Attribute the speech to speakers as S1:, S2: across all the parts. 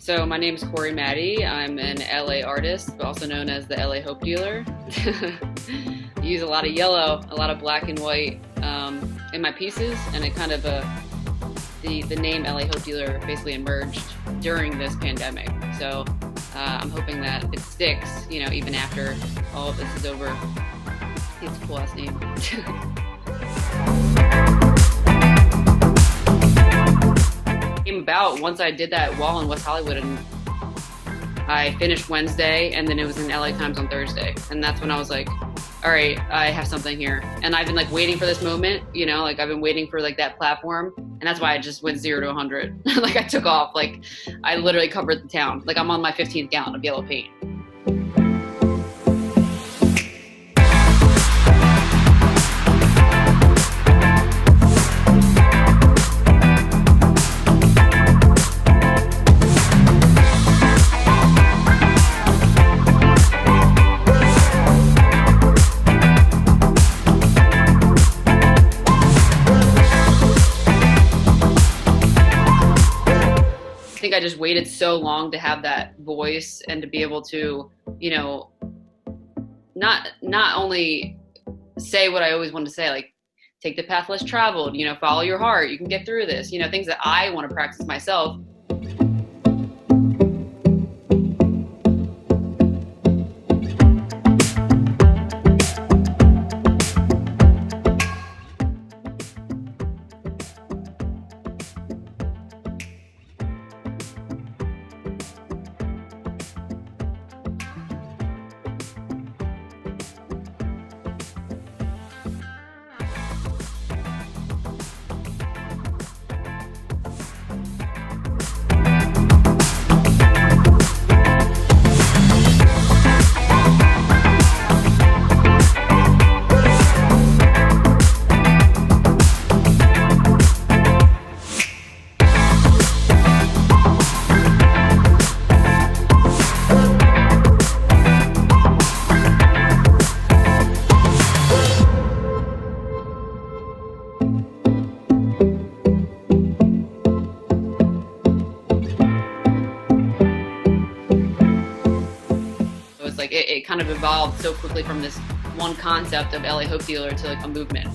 S1: So my name is Corey Maddie. I'm an LA artist, also known as the LA Hope Dealer. I use a lot of yellow, a lot of black and white in my pieces, and it kind of the name LA Hope Dealer basically emerged during this pandemic. So I'm hoping that it sticks, even after all of this is over. It's a cool ass name. Came about once I did that wall in West Hollywood, and I finished Wednesday, and then it was in LA Times on Thursday, and that's when I was like, all right, I have something here. And I've been waiting for this moment, I've been waiting for that platform, and that's why I just went 0 to 100. I took off, I literally covered the town. I'm on my 15th gallon of yellow paint. I think I just waited so long to have that voice and to be able to, not only say what I always wanted to say, take the path less traveled, follow your heart, you can get through this, things that I want to practice myself. It kind of evolved so quickly from this one concept of LA Hope Dealer to a movement,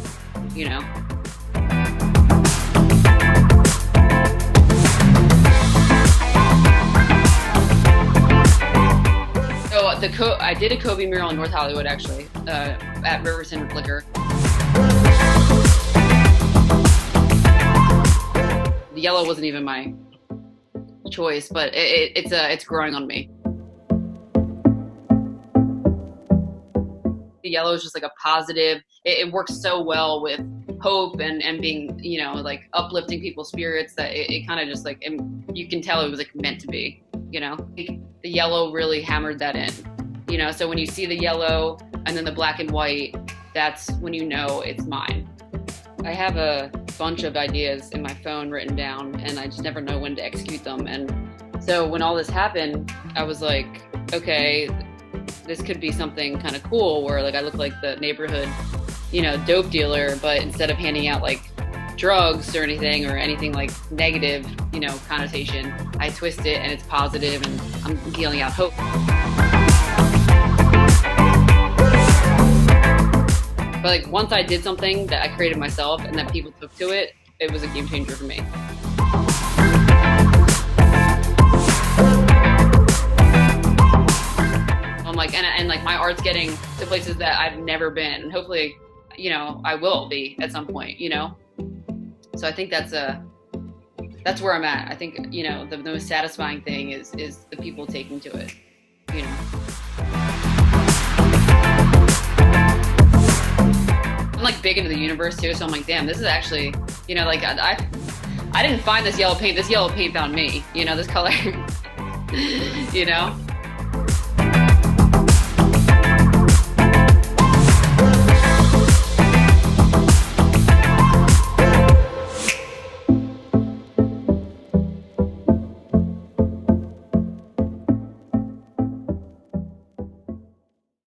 S1: So I did a Kobe mural in North Hollywood, actually, at Riverton Liquor. The yellow wasn't even my choice, but it's growing on me. The yellow is just a positive. It works so well with hope and being, uplifting people's spirits that it kind of just you can tell it was meant to be, The yellow really hammered that in, So when you see the yellow and then the black and white, that's when it's mine. I have a bunch of ideas in my phone written down, and I just never know when to execute them. And so when all this happened, I was like, okay, this could be something kind of cool where I look like the neighborhood, dope dealer, but instead of handing out drugs or anything negative, connotation, I twist it and it's positive and I'm dealing out hope. But once I did something that I created myself and that people took to it, it was a game changer for me. And my art's getting to places that I've never been, and hopefully, I will be at some point, So I think that's where I'm at. I think, the most satisfying thing is the people taking to it, I'm big into the universe too, so I'm damn, this is actually, I didn't find this yellow paint. This yellow paint found me, this color,